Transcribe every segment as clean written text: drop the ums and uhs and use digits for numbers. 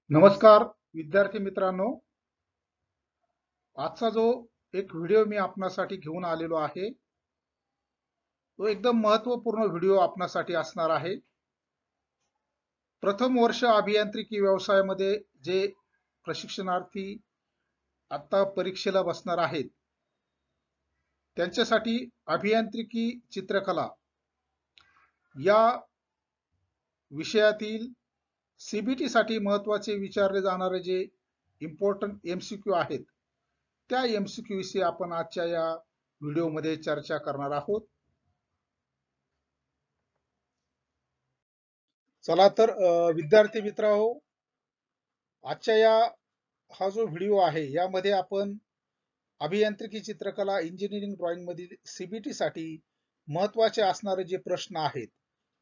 नमस्कार विद्यार्थी मित्रांनो, आजचा जो एक व्हिडिओ मी आपणासाठी घेऊन आलेलो आहे तो एकदम महत्त्वपूर्ण व्हिडिओ आपणासाठी असणार आहे। प्रथम वर्ष अभियांत्रिकी व्यवसायामध्ये जे प्रशिक्षणार्थी आता परीक्षेला बसणार आहेत त्यांच्यासाठी अभियांत्रिकी चित्रकला या विषयातील सीबीटी साठी महत्त्वाचे विचारले जाणारे जे इम्पॉर्टंट एमसीक्यू आहेत त्या एमसीक्यू विषयी आपण आजच्या या व्हिडिओमध्ये चर्चा करणार आहोत। चला तर विद्यार्थी मित्रांनो, आजच्या हा जो व्हिडिओ आहे यामध्ये आपण अभियांत्रिकी चित्रकला इंजिनिअरिंग ड्रॉइंग मधील सीबीटी साठी महत्त्वाचे असणारे जे प्रश्न आहेत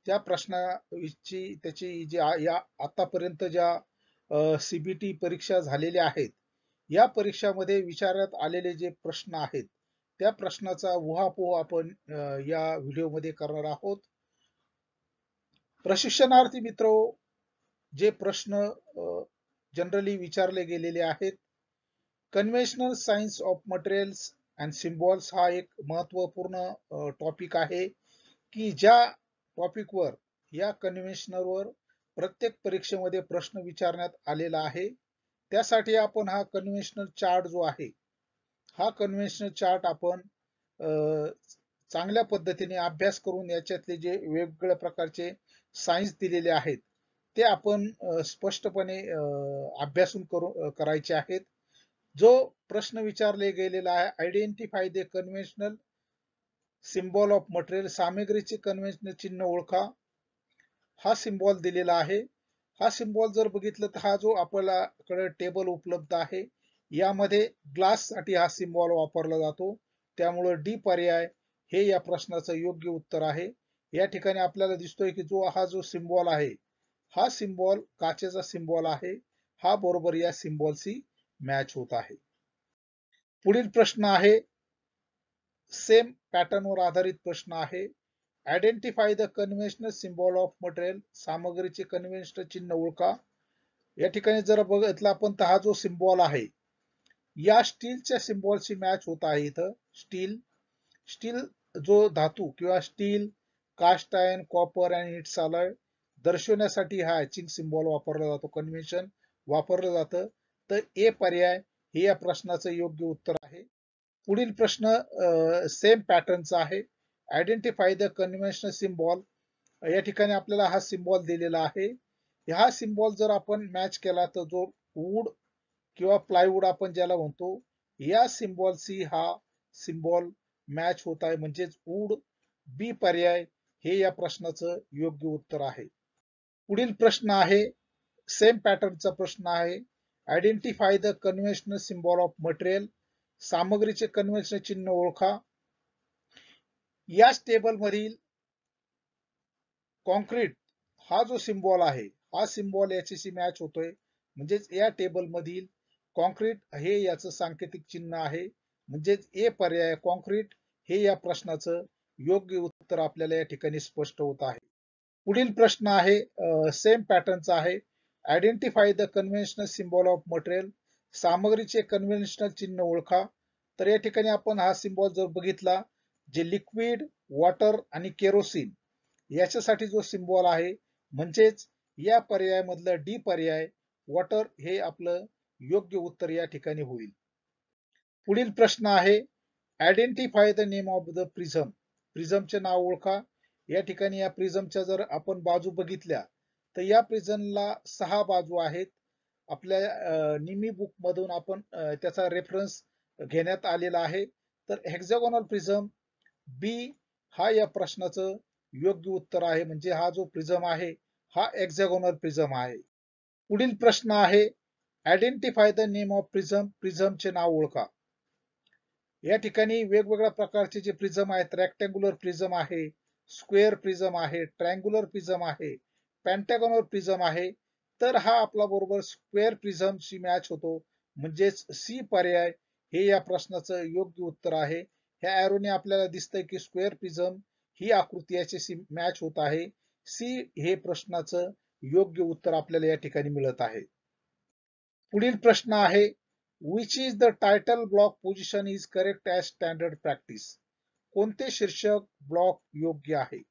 त्या प्रश्नाची त्याची जे या आतापर्यंत ज्या सीबीटी परीक्षा झालेल्या आहेत या परीक्षामध्ये विचारण्यात आलेले जे प्रश्न आहेत त्या प्रश्नाचा उहापोह आपण या व्हिडिओमध्ये करणार आहोत। प्रशिक्षणार्थी मित्रो, जे प्रश्न जनरली विचारले गेलेले आहेत, conventional science of materials and symbols हा एक महत्त्वपूर्ण टॉपिक आहे की ज्या टॉपिकवर या कन्व्हेन्शनलवर प्रत्येक परीक्षेमध्ये प्रश्न विचारण्यात आलेला आहे। त्यासाठी आपण हा कन्व्हेन्शनल चार्ट जो आहे हा कन्व्हेन्शनल चार्ट आपण चांगल्या पद्धतीने अभ्यास करून याच्यातले जे वेगवेगळ्या प्रकारचे सायन्स दिलेले आहेत ते आपण स्पष्टपणे अभ्यासून करायचे आहेत। जो प्रश्न विचारले गेलेला आहे, identify the conventional symbol of material, सामग्रीचे कन्व्हेन्शनल चिन्ह ओळखा, हा सिम्बॉल दिलेला आहे। हा सिम्बॉल जर बघितलं तर हा जो आपल्याकडे टेबल उपलब्ध आहे यामध्ये ग्लास साठी हा सिम्बॉल वापरला जातो, त्यामुळे डी पर्याय हे या प्रश्नाचं योग्य उत्तर आहे। या ठिकाणी आपल्याला दिसतोय की हा जो सिम्बॉल आहे हा सिम्बॉल काचेचा सिम्बॉल आहे, हा बरोबर या सिम्बॉलशी मॅच होत आहे। पुढील प्रश्न आहे सेम पॅटर्नवर आधारित प्रश्न आहे, identify the conventional symbol of material, सामग्रीचे कन्व्हेन्शनल चिन्ह ओळखा। या ठिकाणी जर बघितलं आपण तर हा जो सिम्बॉल आहे या स्टीलच्या सिम्बॉलशी मॅच होत आहे। इथं स्टील जो धातू किंवा स्टील, कास्ट आयर्न, कॉपर आणि इट्स अलॉय दर्शवण्यासाठी हा हॅचिंग सिम्बॉल वापरला जातो, कन्व्हेन्शन वापरलं जातं। तर ए पर्याय हे या प्रश्नाचं योग्य उत्तर आहे। पुढील प्रश्न सेम पॅटर्नचा आहे, आयडेंटिफाय द कन्व्हेन्शनल सिम्बॉल। या ठिकाणी आपल्याला हा सिम्बॉल दिलेला आहे, हा सिम्बॉल जर आपण मॅच केला तर जो वूड किंवा प्लायवूड आपण ज्याला म्हणतो या सिम्बॉलशी हा सिम्बॉल मॅच होत आहे, म्हणजेच वूड। बी पर्याय हे या प्रश्नाचं योग्य उत्तर आहे। पुढील प्रश्न आहे सेम पॅटर्नचा प्रश्न आहे, identify the conventional symbol of material, सामग्रीचे कन्व्हेन्शनल चिन्ह ओळखा। याच टेबल मधील कॉन्क्रीट हा जो सिम्बॉल आहे हा सिम्बॉल याच्याशी मॅच होतोय, म्हणजेच या टेबल मधील कॉन्क्रीट हे याचं सांकेतिक चिन्ह आहे, म्हणजेच ए पर्याय कॉन्क्रीट हे या प्रश्नाचं योग्य उत्तर आपल्याला या ठिकाणी स्पष्ट होत आहे। पुढील प्रश्न आहे सेम पॅटर्नचा आहे, identify the conventional symbol of material, सामग्रीचे कन्व्हेन्शनल चिन्ह ओळखा। तर या ठिकाणी आपण हा सिम्बॉल जर बघितला, जे लिक्विड, वॉटर आणि केरोसिन याच्यासाठी जो सिम्बॉल आहे, म्हणजेच या पर्यायामधलं डी पर्याय वॉटर हे आपलं योग्य उत्तर या ठिकाणी होईल। पुढील प्रश्न आहे, identify the name of the prism, प्रिझमचे नाव ओळखा। या ठिकाणी या प्रिझमच्या जर आपण बाजू बघितल्या तर या प्रिझमला 6 बाजू आहेत। आपल्या निमी बुक मधून आपण त्याचा रेफरन्स घेण्यात आलेला आहे। तर हेक्सागोनल प्रिझम बी हा या प्रश्नाचं योग्य उत्तर आहे, म्हणजे हा जो प्रिझम आहे हा हेक्सागोनल प्रिझम आहे। पुढील प्रश्न आहे, identify the name of prism, प्रिझमचे नाव ओळखा। या ठिकाणी वेगवेगळ्या प्रकारचे जे प्रिझम आहेत, रेक्टँग्युलर प्रिझम आहे, स्क्वेअर प्रिझम आहे, ट्रायंग्युलर प्रिझम आहे, पेंटागोनल प्रिझम आहे। तर हा आपला बरोबर स्क्वेअर प्रिझमशी मॅच होतो, म्हणजेच सी पर्याय हे या प्रश्नाचं योग्य उत्तर आहे। ह्या एरोने आपल्याला दिसतंय की स्क्वेअर प्रिझम ही आकृती याच्याशी मॅच होत आहे। सी हे प्रश्नाचं योग्य उत्तर आपल्याला या ठिकाणी मिळत आहे। पुढील प्रश्न आहे which is the title block position is correct as standard practice. कोणते शीर्षक ब्लॉक योग्य आहे.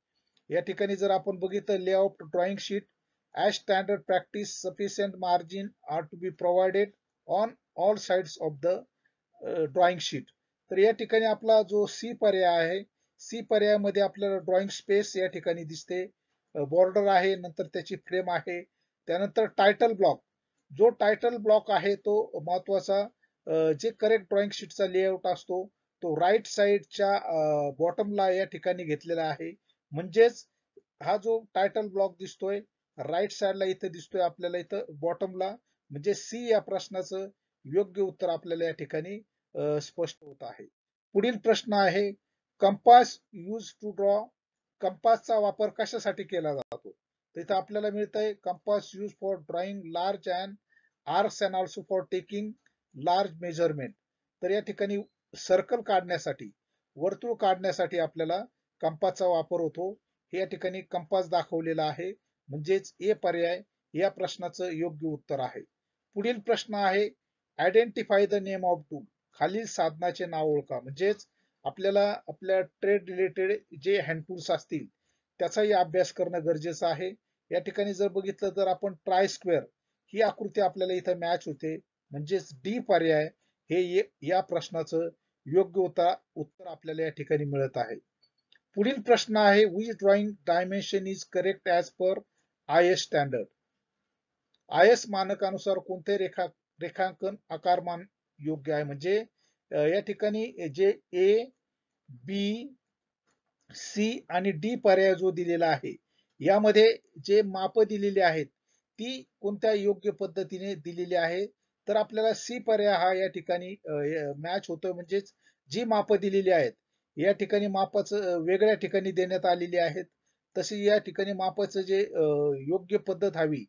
या ठिकाणी जर आपण बघितलं layout drawing sheet as standard practice sufficient margin are to be provided on all sides of the drawing sheet. तर या ठिकाणी आपला जो सी पर्याय आहे, सी पर्यायामध्ये आपल्याला ड्रॉइंग स्पेस या ठिकाणी दिसते, बॉर्डर आहे, नंतर त्याची फ्रेम आहे, त्यानंतर टायटल ब्लॉक. जो टायटल ब्लॉक आहे तो महत्वाचा, जे करेक्ट ड्रॉइंग शीटचा लेआउट असतो तो राईट साईडच्या बॉटमला या ठिकाणी घेतलेला आहे. म्हणजेच हा जो टायटल ब्लॉक दिसतोय राईट साईडला इथे दिसतोय आपल्याला इथं बॉटमला, म्हणजे सी या प्रश्नाचं योग्य उत्तर आपल्याला या ठिकाणी स्पष्ट होत आहे. पुढील प्रश्न आहे कंपास यूज टू ड्रॉ. कंपासचा वापर कशासाठी केला जातो. तर इथं आपल्याला मिळत आहे compass use for drawing large and arcs and also for taking large measurement. तर या ठिकाणी सर्कल काढण्यासाठी, वर्तुळ काढण्यासाठी आपल्याला कंपासचा वापर होतो. हे या ठिकाणी कंपास दाखवलेला आहे, म्हणजेच ए पर्याय या प्रश्नाचं योग्य उत्तर आहे. पुढील प्रश्न आहे identify the name of tool. खालील साधनाचे नाव ओळखा. म्हणजेच आपल्याला आपल्या ट्रेड रिलेटेड जे हँड टूल्स असतील त्याचाही अभ्यास करणं गरजेचं आहे. या ठिकाणी जर बघितलं तर आपण ट्राय स्क्वेअर ही आकृती आपल्याला इथं मॅच होते, म्हणजेच डी पर्याय हे या प्रश्नाचं योग्य उत्तर आपल्याला या ठिकाणी मिळत आहे. पुढील प्रश्न आहे which drawing dimension is correct as per IS standard. IS मानकानुसार कोणते रेखांकन आकारमान योग्य आहे. म्हणजे या ठिकाणी जे ए बी सी आणि डी पर्याय जो दिलेला आहे यामध्ये जे माप दिलेली आहेत ती कोणत्या योग्य पद्धतीने दिलेली आहे. तर आपल्याला सी पर्याय हा या ठिकाणी मॅच होतोय. म्हणजेच जी माप दिलेली आहेत या ठिकाणी मापाचं वेगळ्या ठिकाणी देण्यात आलेली आहेत, तशी या ठिकाणी मापाचं जे योग्य पद्धत हवी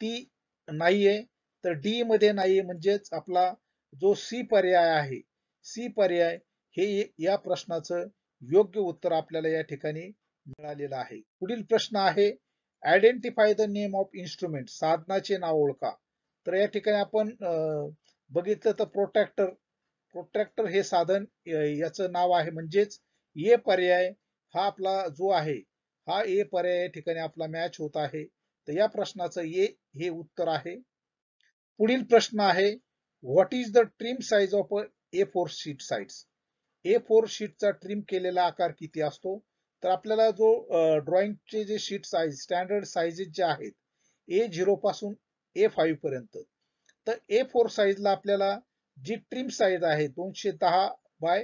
ती नाहीये. तर डी मध्ये नाहीये, म्हणजेच आपला जो सी पर्याय आहे, सी पर्याय हे या प्रश्नाचं योग्य उत्तर आपल्याला या ठिकाणी मिळालेलं आहे. पुढील प्रश्न आहे identify the name of instrument. साधनाचे नाव ओळखा. तर या ठिकाणी आपण बघितलं तर प्रोट्रॅक्टर, प्रोट्रॅक्टर हे साधन याचं नाव आहे. म्हणजेच ए पर्याय हा आपला जो आहे हा ए पर्याय या ठिकाणी आपला मॅच होत आहे. तर या प्रश्नाचं ए हे उत्तर आहे. पुढील प्रश्न आहे what is the trim size of A4 sheet size. A4 शीटचा ट्रिम केलेला आकार किती असतो. तर आपल्याला जो ड्रॉइंगचे जे शीट साइज स्टँडर्ड साइजेस जे आहेत A0 पासून A5 पर्यंत, तर A4 साइजला आपल्याला जी ट्रिम साइज आहे 210 बाय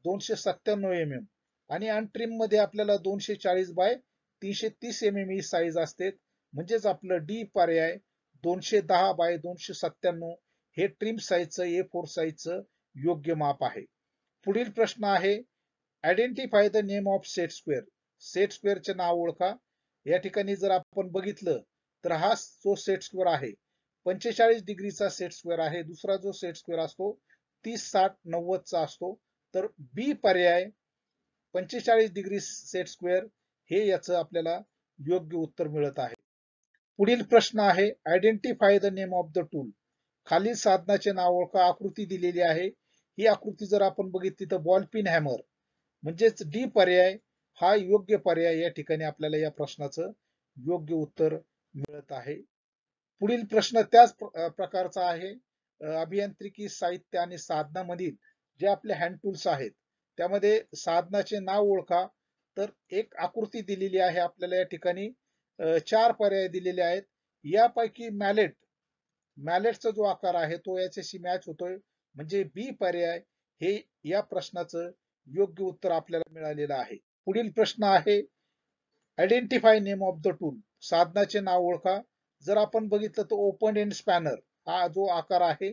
297 mm आणि अनट्रिम मध्ये आपल्याला 240 बाय 330 mm ही साइज असते. म्हणजेच आपलं डी पर्याय 210 बाय 297 हे ट्रिम साइजचं A4 साइजचं योग्य माप आहे. पुढील प्रश्न आहे identify the name of set square. Set स्क्वेअरचे नाव ओळखा. या ठिकाणी जर आपण बघितलं तर हा जो सेट स्क्वेअर आहे 45 डिग्रीचा सेट स्क्वेअर आहे. दुसरा जो सेट स्क्वेअर असतो 30 60 90 चा असतो. तर बी पर्याय 45 डिग्री सेट स्क्वेअर हे याचं आपल्याला योग्य उत्तर मिळत आहे. पुढील प्रश्न आहे identify the name of the tool. खालील साधनाचे नाव ओळखा. आकृती दिलेली आहे. ही आकृती जर आपण बघितली तर बॉल पिन हॅमर, म्हणजेच डी पर्याय हा योग्य पर्याय या ठिकाणी आपल्याला या प्रश्नाचं योग्य उत्तर मिळत आहे. पुढील प्रश्न त्याच प्रकारचा आहे. अभियांत्रिकी साहित्य आणि साधनामधील जे आपले हँड टूल्स आहेत त्यामध्ये साधनाचे नाव ओळखा. तर एक आकृती दिलेली आहे आपल्याला या ठिकाणी, 4 पर्याय दिलेले आहेत. यापैकी मॅलेटचा जो आकार आहे तो याच्याशी मॅच होतोय. म्हणजे बी पर्याय हे या प्रश्नाचं योग्य उत्तर आपल्याला मिळालेलं आहे. पुढील प्रश्न आहे identify name of the tool. साधनाचे नाव ओळखा. जर आपण बघितलं तर ओपन एंड स्पॅनर हा जो आकार आहे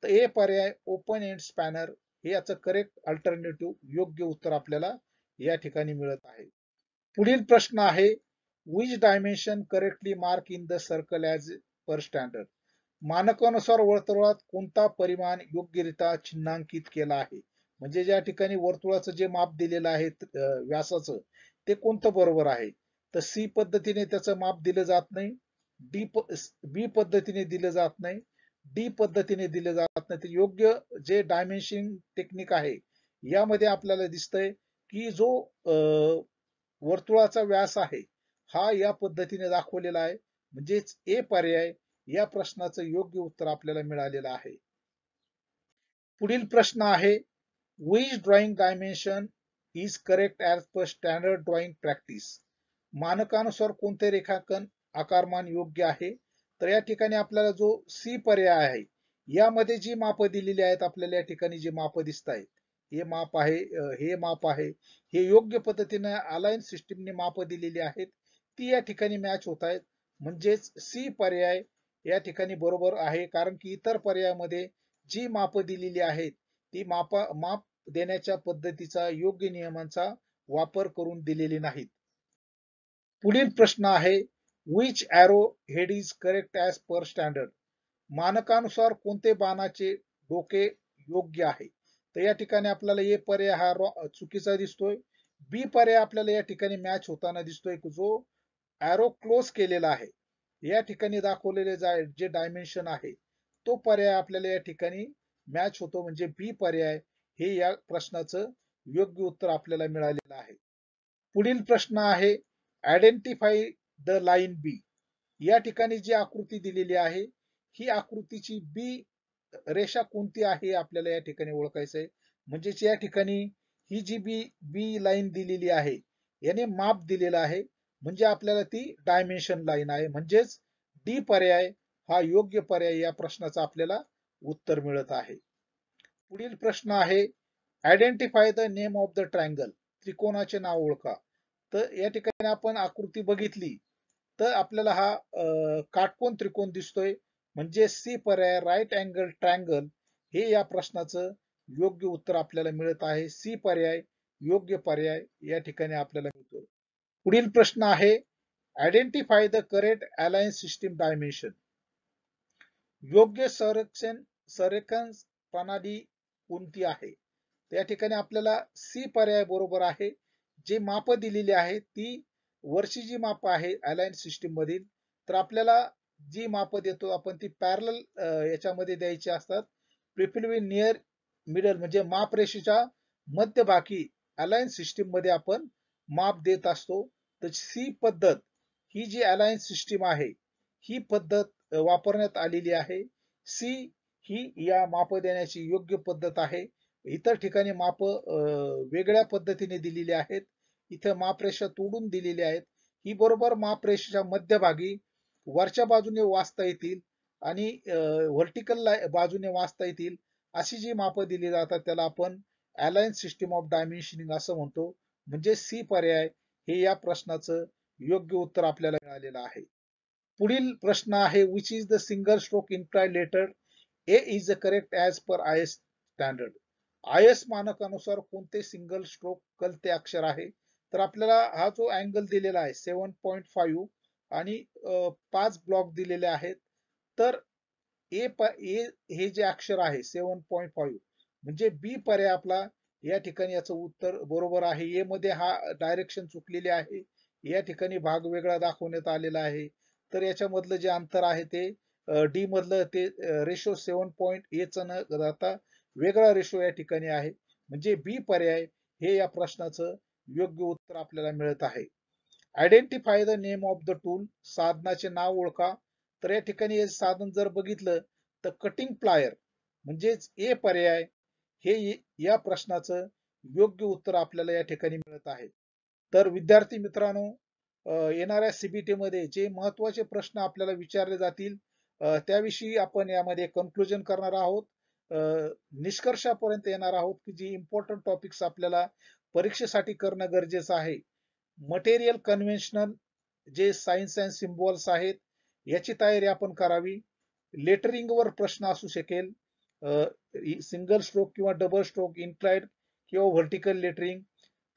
तर ए पर्याय ओपन एंड स्पॅनर हे याचं करेक्ट अल्टरनेटिव्ह योग्य उत्तर आपल्याला या ठिकाणी मिळत आहे. पुढील प्रश्न आहे which dimension correctly mark in the circle as per standard. मानकानुसार वर्तुळात कोणता परिमाण योग्यरित्या चिन्हांकित केला आहे. म्हणजे ज्या ठिकाणी वर्तुळाचं जे माप दिलेलं आहे व्यासाचं ते कोणतं बरोबर आहे. तर सी पद्धतीने त्याचं माप दिलं जात नाही, बी पद्धतीने दिलं जात नाही, डी पद्धतीने दिले जात नाही. तर योग्य जे डायमेन्शनिंग टेक्निक आहे यामध्ये आपल्याला दिसतंय की जो वर्तुळाचा व्यास आहे हा या पद्धतीने दाखवलेला आहे. म्हणजेच ए पर्याय या प्रश्नाचं योग्य उत्तर आपल्याला मिळालेलं आहे. पुढील प्रश्न आहे, which drawing dimension is correct as per standard drawing practice? मानकानुसार कोणते रेखांकन आकारमान योग्य आहे? तर या ठिकाणी आपल्याला जो सी पर्याय आहे यामध्ये जी माप दिलेली आहेत आपल्याला या ठिकाणी जी माप दिसत आहेत, हे माप आहे, हे माप आहे, हे योग्य पद्धतीने अलाइन सिस्टीमने माप दिलेली आहेत, ती या ठिकाणी मॅच होत आहेत. म्हणजेच सी पर्याय या ठिकाणी बरोबर आहे, कारण की इतर पर्यायामध्ये जी माप दिलेली आहेत ती माप देण्याच्या पद्धतीचा योग्य नियमांचा वापर करून दिलेली नाहीत. पुढील प्रश्न आहे, which arrow head is correct as per standard? मानकानुसार कोणते बाणाचे डोके योग्य आहे? तर या ठिकाणी आपल्याला ए पर्याय हा चुकीचा दिसतोय. बी पर्याय आपल्याला या ठिकाणी मॅच होताना दिसतोय, जो एरो क्लोज केलेला आहे या ठिकाणी दाखवलेले जे डायमेन्शन आहे तो पर्याय आपल्याला या ठिकाणी मॅच होतो. म्हणजे बी पर्याय हे या प्रश्नाचं योग्य उत्तर आपल्याला मिळालेलं आहे. पुढील प्रश्न आहे, आयडेंटिफाय द लाईन बी. या ठिकाणी जी आकृती दिलेली आहे ही आकृतीची बी रेषा कोणती आहे आपल्याला या ठिकाणी ओळखायचं आहे. म्हणजेच या ठिकाणी ही जी बी लाईन दिलेली आहे याने माप दिलेला आहे, म्हणजे आपल्याला ती डायमेन्शन लाईन आहे. म्हणजेच डी पर्याय हा योग्य पर्याय या प्रश्नाचं आपल्याला उत्तर मिळत आहे. पुढील प्रश्न आहे, identify the name of the triangle. त्रिकोणाचे नाव ओळखा. तर या ठिकाणी आपण आकृती बघितली तर आपल्याला हा काटकोन त्रिकोण दिसतोय. म्हणजे सी पर्याय राईट अँगल ट्रायंगल हे या प्रश्नाचं योग्य उत्तर आपल्याला मिळत आहे. सी पर्याय योग्य पर्याय या ठिकाणी आपल्याला मिळतो. पुढील प्रश्न आहे, identify the correct alliance system dimension. योग्य संरेखन प्रणाली कोणती आहे? या ठिकाणी आपल्याला सी पर्याय बरोबर आहे. जे माप दिलेली आहे ती वरची जी माप आहे अलाइन सिस्टीम मधील, तर आपल्याला जी माप देतो आपण ती पॅरलल याच्यामध्ये द्यायची असतात. प्रिफिलवी नियर मिडल म्हणजे माप रेषेच्या मध्यभागी अलाइन सिस्टीम मध्ये आपण माप देत असतो. तर सी पद्धत ही जी अलाइन सिस्टीम आहे ही पद्धत वापरण्यात आलेली आहे. सी ही या माप देण्याची योग्य पद्धत आहे. इतर ठिकाणी माप वेगळ्या पद्धतीने दिलेली आहेत. इथे मापरेषा तोडून दिलेली आहेत. ही बरोबर मापरेषेच्या मध्यभागी वरच्या बाजूने वाचता येतील आणि व्हर्टिकल बाजूने वाचता येतील अशी जी माप दिली जातात त्याला आपण अलाइन सिस्टीम ऑफ डायमेन्शनिंग असं म्हणतो. म्हणजे सी पर्याय हे या प्रश्नाचं योग्य उत्तर आपल्याला मिळालेलं आहे. पुढील प्रश्न आहे, which is the single stroke implied letter A is correct as per IS standard. IS मानकानुसार कोणते सिंगल स्ट्रोक कलते अक्षर आहे? तर आपल्याला हा जो अँगल दिलेला आहे 7.5 आणि 5 ब्लॉक दिलेले आहेत. तर ए हे जे अक्षर आहे 7.5 म्हणजे बी पर्याय आपला या ठिकाणी याचं उत्तर बरोबर आहे. ए मध्ये हा डायरेक्शन चुकलेली आहे. या ठिकाणी भाग वेगळा दाखवण्यात आलेला आहे. तर याच्यामधलं जे अंतर आहे ते डी मधलं ते रेशो 7.8 न जाता वेगळा रेशो या ठिकाणी आहे. म्हणजे बी पर्याय हे या प्रश्नाचं योग्य उत्तर आपल्याला मिळत आहे. Identify the name of the tool. साधनाचे नाव ओळखा. तर या ठिकाणी हे साधन जर बघितलं तर कटिंग प्लायर म्हणजेच ए पर्याय हे या प्रश्नाचं योग्य उत्तर आपल्याला या ठिकाणी मिळत आहे. तर विद्यार्थी मित्रांनो, येणाऱ्या सीबीटी मध्ये जे महत्वाचे प्रश्न आपल्याला विचारले जातील त्याविषयी आपण यामध्ये कन्क्लुजन करणार आहोत. निष्कर्षापर्यंत येणार आहोत की जी इम्पॉर्टंट टॉपिक्स आपल्याला परीक्षेसाठी करणं गरजेचं आहे. मटेरियल कन्व्हेन्शनल जे सायन्स अँड सिम्बॉल्स आहेत याची तयारी आपण करावी. लेटरिंग वर प्रश्न असू शकेल, सिंगल स्ट्रोक किंवा डबल स्ट्रोक, इन्क्लाइड किंवा व्हर्टिकल लेटरिंग.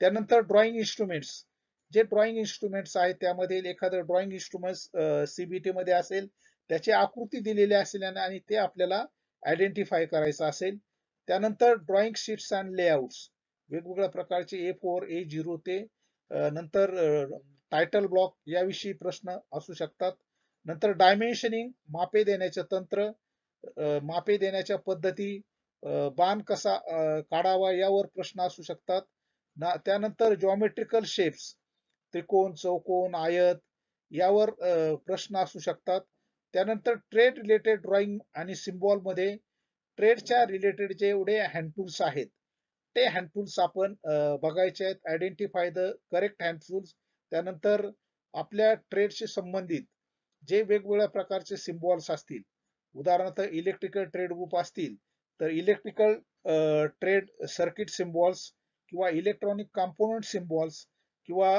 त्यानंतर ड्रॉइंग इन्स्ट्रुमेंट्स, जे ड्रॉइंग इन्स्ट्रुमेंट्स आहेत त्यामध्ये एखादं ड्रॉइंग इन्स्ट्रुमेंट सीबीटी मध्ये असेल त्याची आकृती दिलेली असेल आणि ते आपल्याला आयडेंटिफाय करायचं असेल. त्यानंतर ड्रॉइंग शीट्स अँड लेआउट्स वेगवेगळ्या प्रकारचे A4 A0 ते नंतर टायटल ब्लॉक याविषयी प्रश्न असू शकतात. नंतर डायमेन्शनिंग मापे देण्याचे तंत्र, मापे देण्याच्या पद्धती, बाण कसा काढावा यावर प्रश्न असू शकतात. त्यानंतर जॉमेट्रिकल शेप्स, त्रिकोण, चौकोन, आयत यावर प्रश्न असू शकतात. त्यानंतर ट्रेड रिलेटेड ड्रॉइंग आणि सिम्बॉल मध्ये ट्रेडच्या रिलेटेड जेवढे हँड टूल्स आहेत ते हँड टूल्स आपण बघायचे आहेत. Identify the correct hand tools. त्यानंतर आपल्या ट्रेडशी संबंधित जे वेगवेगळ्या प्रकारचे सिम्बॉल्स असतील, उदाहरणार्थ इलेक्ट्रिकल ट्रेड ग्रुप असतील तर इलेक्ट्रिकल ट्रेड सर्किट सिम्बॉल्स किंवा इलेक्ट्रॉनिक कॉम्पोनंट सिम्बॉल्स किंवा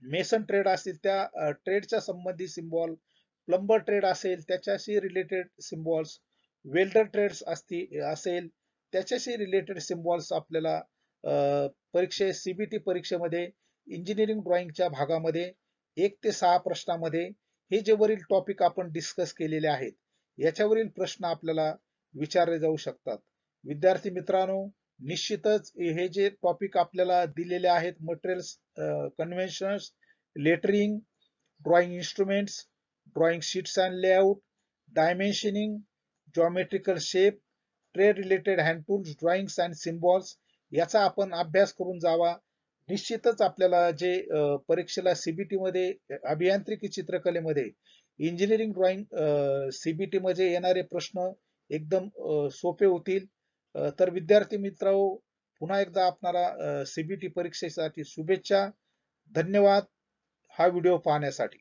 मेसन ट्रेड असतील त्या ट्रेडच्या संबंधित सिम्बॉल, प्लंबर ट्रेड असेल त्याच्याशी रिलेटेड सिम्बॉल्स, वेल्डर ट्रेड्स असेल त्याच्याशी रिलेटेड सिम्बॉल्स आपल्याला सीबीटी परीक्षेमध्ये इंजिनिअरिंग ड्रॉइंगच्या भागामध्ये 1 ते 6 प्रश्नामध्ये हे जे वरील टॉपिक आपण डिस्कस केलेले आहेत याच्यावरील प्रश्न आपल्याला विचारले जाऊ शकतात. विद्यार्थी मित्रांनो, निश्चितच हे जे टॉपिक आपल्याला दिलेले आहेत, materials, conventions, lettering, drawing instruments, drawing sheets and layout, dimensioning, geometrical shape, trade related hand tools, drawings and symbols याचा आपण अभ्यास करून जावा. निश्चितच आपल्याला जे परीक्षेला सीबीटी मध्ये, अभियांत्रिकी चित्रकलेमध्ये इंजिनिअरिंग ड्रॉइंग सीबीटी मध्ये येणारे प्रश्न एकदम सोपे होतील. तर विद्यार्थी मित्रांनो, पुन्हा एकदा आपणाला सीबीटी परीक्षेसाठी शुभेच्छा. धन्यवाद हा व्हिडिओ पाहण्यासाठी.